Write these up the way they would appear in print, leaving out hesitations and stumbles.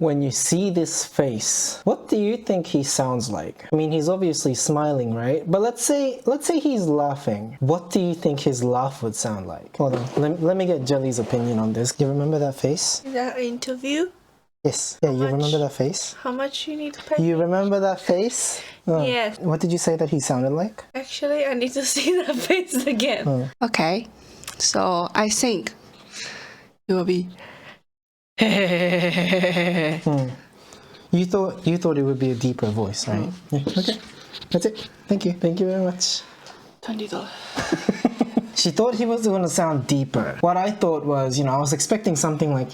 When you see this face, what do you think he sounds like? I mean, he's obviously smiling, right? But let's say he's laughing. What do you think his laugh would sound like? Hold on, let me get Jelly's opinion on this. You remember that face? That interview? Yes. Yeah, you remember that face? How much you need to pay? You remember that face? Oh. Yes. What did you say that he sounded like? Actually, I need to see that face again. Oh. Okay, so I think it will be. You thought it would be a deeper voice, right? Yeah. Okay, that's it. Thank you very much. $20. She thought he was going to sound deeper. What I thought was, I was expecting something like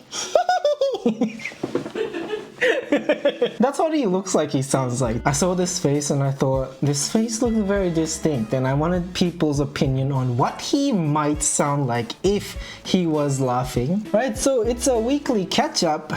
that's what he looks like, he sounds like. I saw this face and I thought, this face looks very distinct, and I wanted people's opinion on what he might sound like if he was laughing. Right, so it's a weekly catch-up.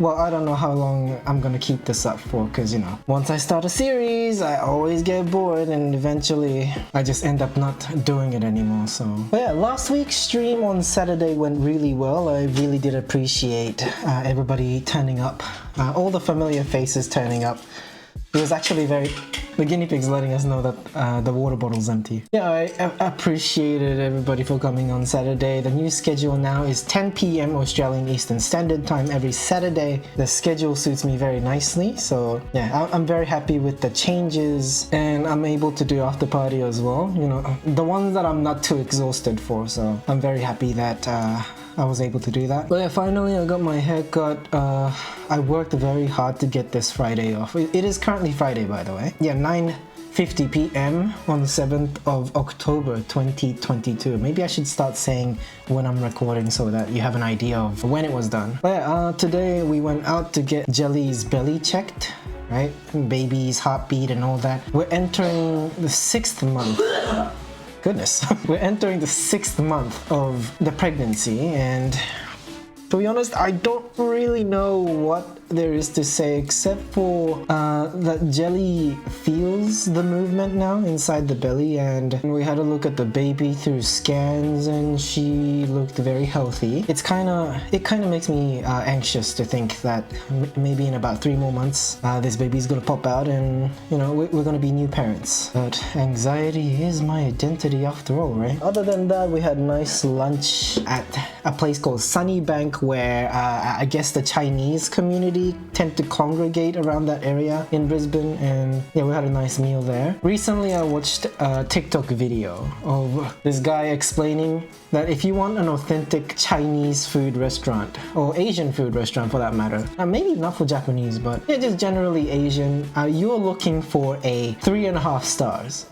Well, I don't know how long I'm gonna keep this up for, because once I start a series, I always get bored and eventually I just end up not doing it anymore. So, but yeah, last week's stream on Saturday went really well. I really did appreciate everybody turning up. All the familiar faces turning up. It was actually the guinea pig's letting us know that the water bottle's empty. Yeah, I appreciated everybody for coming on Saturday. The new schedule now is 10 p.m. Australian Eastern Standard Time every Saturday. The schedule suits me very nicely, so yeah, I'm very happy with the changes, and I'm able to do after party as well. The ones that I'm not too exhausted for, so I'm very happy that I was able to do that. But yeah, finally I got my haircut. I worked very hard to get this Friday off. It is currently Friday, by the way. Yeah, 9:50 p.m. on the 7th of October 2022. Maybe I should start saying when I'm recording so that you have an idea of when it was done. But yeah, today we went out to get Jelly's belly checked, right? Baby's heartbeat and all that. We're entering the 6th month. Goodness, we're entering the 6th month of the pregnancy, and to be honest, I don't really know what there is to say except for that Jelly feels the movement now inside the belly, and we had a look at the baby through scans and she looked very healthy. It kind of makes me anxious to think that maybe in about 3 more months this baby's gonna pop out and we're gonna be new parents. But anxiety is my identity after all, right? Other than that, we had nice lunch at a place called Sunnybank, where I guess the Chinese community tend to congregate around that area in Brisbane, and yeah, we had a nice meal there. Recently I watched a TikTok video of this guy explaining that if you want an authentic Chinese food restaurant, or Asian food restaurant for that matter, maybe not for Japanese, but yeah, just generally Asian, you're looking for a 3.5 stars.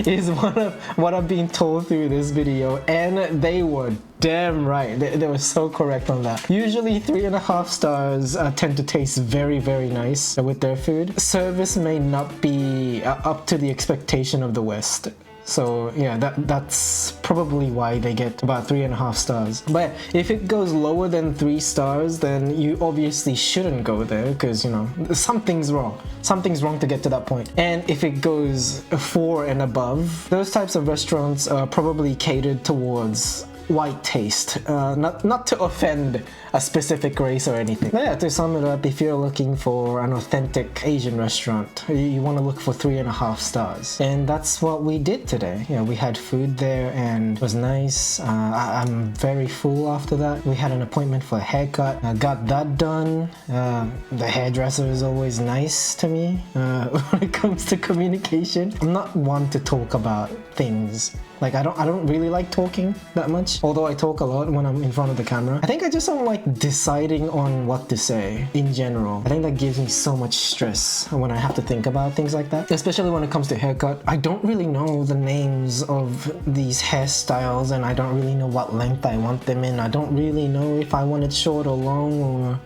is what I've been told through this video, and they were damn right. They were so correct on that. Usually 3.5 stars tend to taste very, very nice with their food. Service may not be up to the expectation of the West. So yeah, that's probably why they get about 3.5 stars. But if it goes lower than 3 stars, then you obviously shouldn't go there, because something's wrong. Something's wrong to get to that point. And if it goes 4 and above, those types of restaurants are probably catered towards white taste, not to offend a specific race or anything. But yeah, to sum it up, if you're looking for an authentic Asian restaurant, you want to look for 3.5 stars, and that's what we did today. Yeah, we had food there and it was nice. I'm very full after that. We had an appointment for a haircut. I got that done. The hairdresser is always nice to me when it comes to communication. I'm not one to talk about things. Like, I don't really like talking that much, although I talk a lot when I'm in front of the camera. I think I just don't like deciding on what to say in general. I think that gives me so much stress when I have to think about things like that, especially when it comes to haircut. I don't really know the names of these hairstyles, and I don't really know what length I want them in. I don't really know if I want it short or long or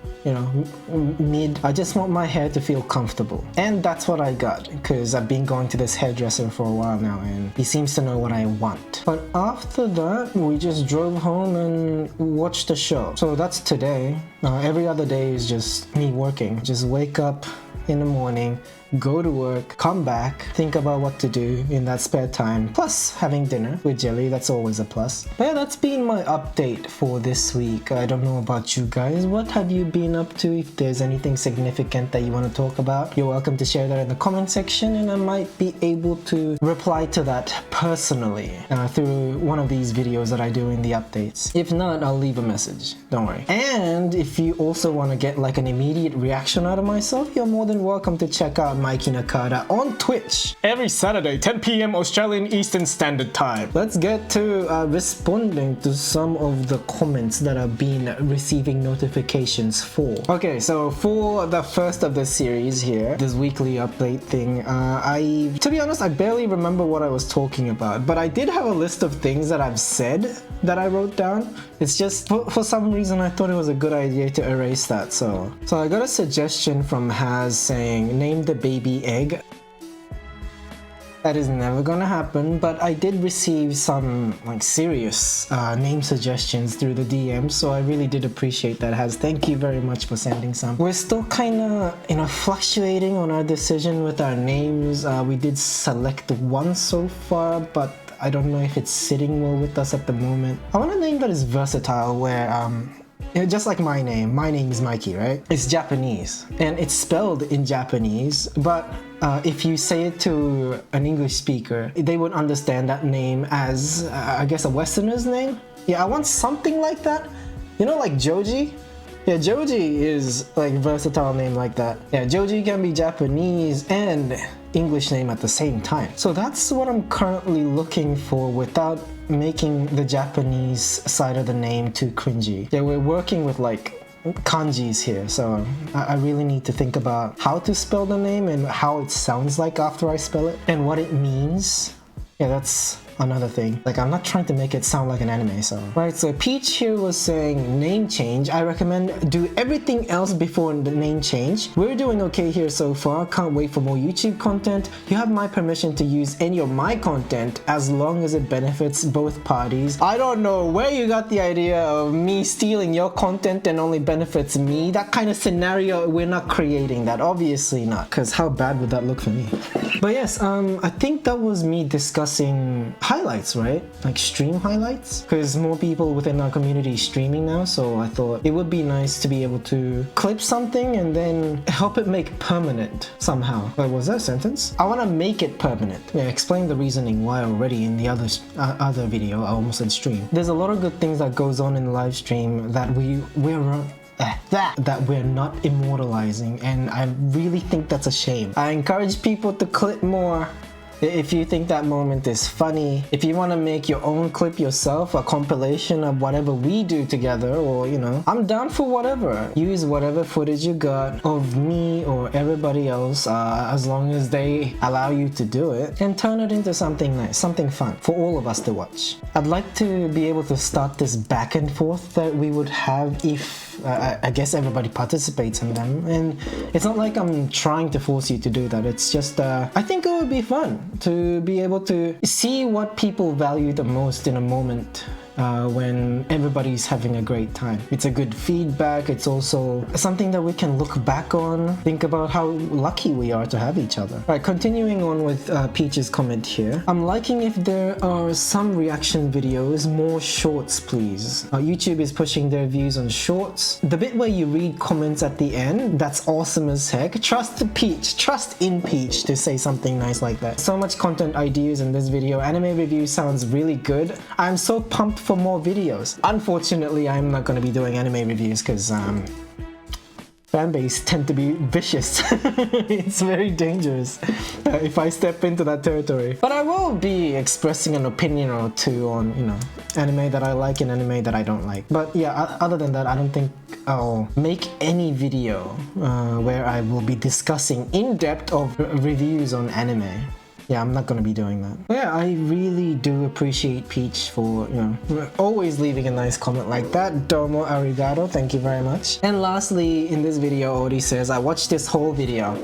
mid. I just want my hair to feel comfortable, and that's what I got, because I've been going to this hairdresser for a while now and he seems to know what I want. But after that, we just drove home and watched a show. So that's today. Every other day is just me working. Just wake up in the morning, go to work, come back, think about what to do in that spare time, plus having dinner with Jelly, that's always a plus. But yeah, that's been my update for this week. I don't know about you guys. What have you been up to? If there's anything significant that you want to talk about, you're welcome to share that in the comment section, and I might be able to reply to that personally through one of these videos that I do in the updates. If not, I'll leave a message, don't worry. And if you also want to get like an immediate reaction out of myself, you're more than welcome to check out Mikey Nakada on Twitch every Saturday 10 p.m. Australian Eastern Standard Time. Let's get to responding to some of the comments that I've been receiving notifications for. Okay, so for the first of the series here, this weekly update thing, to be honest, I barely remember what I was talking about, but I did have a list of things that I've said that I wrote down. It's just for some reason I thought it was a good idea to erase that. So I got a suggestion from Haz saying name the baby egg. That is never gonna happen, but I did receive some like serious name suggestions through the DM, so I really did appreciate that, Haz. Thank you very much for sending some. We're still kinda, fluctuating on our decision with our names. We did select one so far, but I don't know if it's sitting well with us at the moment. I want a name that is versatile, where just like my name is Mikey, right? It's Japanese and it's spelled in Japanese, but if you say it to an English speaker, they would understand that name as I guess a Westerner's name. Yeah, I want something like that, like Joji. Yeah, Joji is like a versatile name like that. Yeah, Joji can be Japanese and English name at the same time. So that's what I'm currently looking for without making the Japanese side of the name too cringy. Yeah, we're working with like kanjis here, so I really need to think about how to spell the name and how it sounds like after I spell it and what it means. Yeah, that's another thing. Like, I'm not trying to make it sound like an anime, so. Right, so Peach here was saying name change. I recommend do everything else before the name change. We're doing okay here so far. Can't wait for more YouTube content. You have my permission to use any of my content as long as it benefits both parties. I don't know where you got the idea of me stealing your content and only benefits me. That kind of scenario, we're not creating that. Obviously not, because how bad would that look for me? But yes, I think that was me discussing highlights, right? Like stream highlights, because more people within our community is streaming now, so I thought it would be nice to be able to clip something and then help it make permanent somehow. Wait, was that a sentence? I want to make it permanent. Yeah, explain the reasoning why already in the other video. I almost said stream. There's a lot of good things that goes on in the live stream that that we're not immortalizing, and I really think that's a shame. I encourage people to clip more. If you think that moment is funny, if you want to make your own clip yourself, a compilation of whatever we do together, or I'm down for whatever. Use whatever footage you got of me or everybody else, as long as they allow you to do it, and turn it into something nice, something fun for all of us to watch. I'd like to be able to start this back and forth that we would have if I guess everybody participates in them, and it's not like I'm trying to force you to do that. It's just I think it would be fun to be able to see what people value the most in a moment when everybody's having a great time. It's a good feedback. It's also something that we can look back on, think about how lucky we are to have each other. Right, continuing on with Peach's comment here. I'm liking if there are some reaction videos, more shorts please. YouTube is pushing their views on shorts. The bit where you read comments at the end, that's awesome as heck. Trust Peach, trust in Peach to say something nice like that. So much content ideas in this video. Anime review sounds really good. I'm so pumped for more videos. Unfortunately, I'm not going to be doing anime reviews because fanbase tend to be vicious. It's very dangerous if I step into that territory. But I will be expressing an opinion or two on, anime that I like and anime that I don't like. But yeah, other than that, I don't think I'll make any video where I will be discussing in depth of reviews on anime. Yeah, I'm not gonna be doing that. But yeah, I really do appreciate Peach for, always leaving a nice comment like that. Domo arigato, thank you very much. And lastly, in this video, Odi says, I watched this whole video.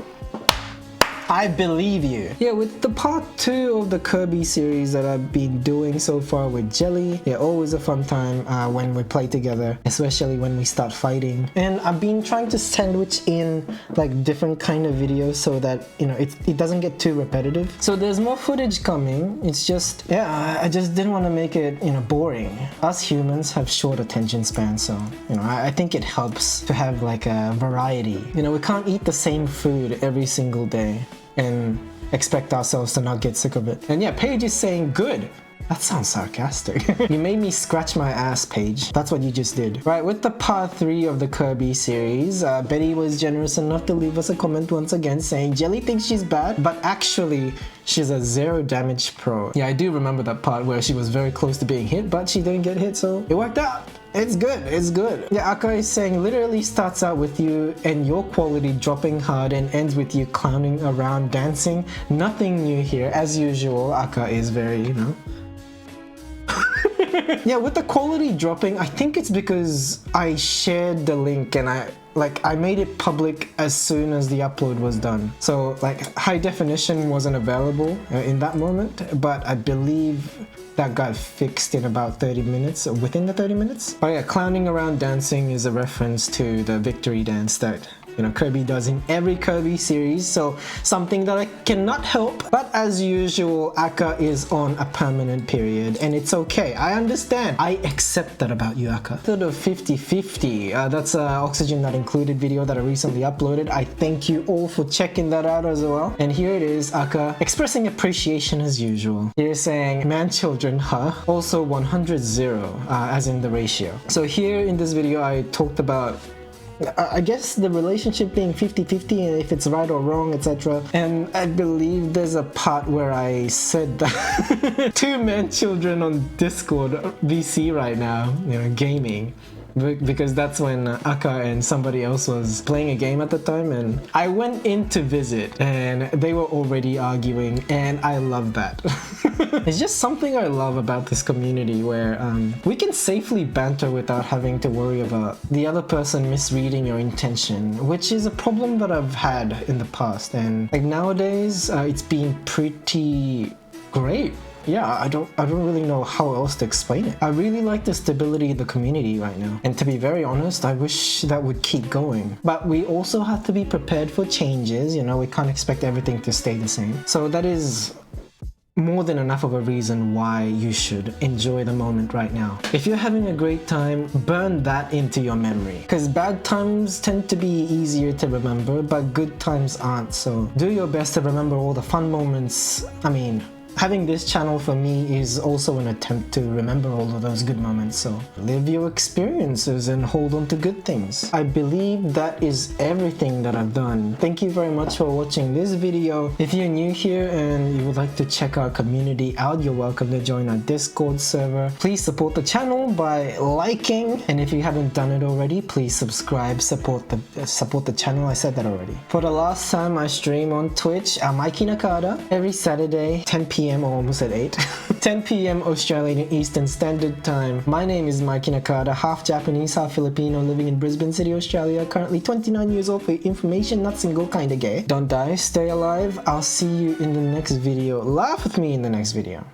I believe you. Yeah, with the part 2 of the Kirby series that I've been doing so far with Jelly, yeah, always a fun time when we play together, especially when we start fighting. And I've been trying to sandwich in like different kind of videos so that, you know, it doesn't get too repetitive. So there's more footage coming. It's just, yeah, I just didn't want to make it, you know, boring. Us humans have short attention spans, so, you know, I think it helps to have like a variety. You know, we can't eat the same food every single day and expect ourselves to not get sick of it. And yeah, Paige is saying good. That sounds sarcastic. You made me scratch my ass, Paige. That's what you just did. Right, with the part 3 of the Kirby series, Betty was generous enough to leave us a comment once again saying Jelly thinks she's bad, but actually she's a 0 damage pro. Yeah, I do remember that part where she was very close to being hit, but she didn't get hit, so it worked out. It's good, it's good. Yeah, Aka is saying literally starts out with you and your quality dropping hard and ends with you clowning around dancing. Nothing new here. As usual, Aka is very, you know. Yeah, with the quality dropping, I think it's because I shared the link and I made it public as soon as the upload was done. So like high definition wasn't available in that moment, but I believe that got fixed in about 30 minutes, within the 30 minutes. Oh yeah, clowning around dancing is a reference to the victory dance that, you know, Kirby does in every Kirby series, so something that I cannot help. But as usual, Aka is on a permanent period, and it's okay. I understand. I accept that about you, Aka. Sort of 50-50. That's an Oxygen Not Included video that I recently uploaded. I thank you all for checking that out as well. And here it is, Aka expressing appreciation as usual. Here saying, man children, huh? Also 100-0, as in the ratio. So here in this video, I talked about I guess the relationship being 50-50 and if it's right or wrong, etc. And I believe there's a part where I said that 2 men children on Discord VC right now, you know, gaming. Because that's when Aka and somebody else was playing a game at the time, and I went in to visit and they were already arguing, and I love that. It's just something I love about this community where we can safely banter without having to worry about the other person misreading your intention, which is a problem that I've had in the past, and like nowadays it's been pretty great. Yeah, I don't really know how else to explain it. I really like the stability of the community right now. And to be very honest, I wish that would keep going. But we also have to be prepared for changes, you know, we can't expect everything to stay the same. So that is more than enough of a reason why you should enjoy the moment right now. If you're having a great time, burn that into your memory. Because bad times tend to be easier to remember, but good times aren't. So do your best to remember all the fun moments. I mean, having this channel for me is also an attempt to remember all of those good moments, so live your experiences and hold on to good things. I believe that is everything that I've done. Thank you very much for watching this video. If you're new here and you would like to check our community out, you're welcome to join our Discord server. Please support the channel by liking, and if you haven't done it already, please subscribe, support the channel. I said that already. For the last time I stream on Twitch, Mikey Nakada, every Saturday, 10 p.m. or almost at 8. 10 p.m. Australian Eastern Standard Time. My name is Mikey Nakada, half Japanese, half Filipino, living in Brisbane City, Australia, currently 29 years old. For your information, not single, kinda gay. Don't die, stay alive. I'll see you in the next video. Laugh with me in the next video.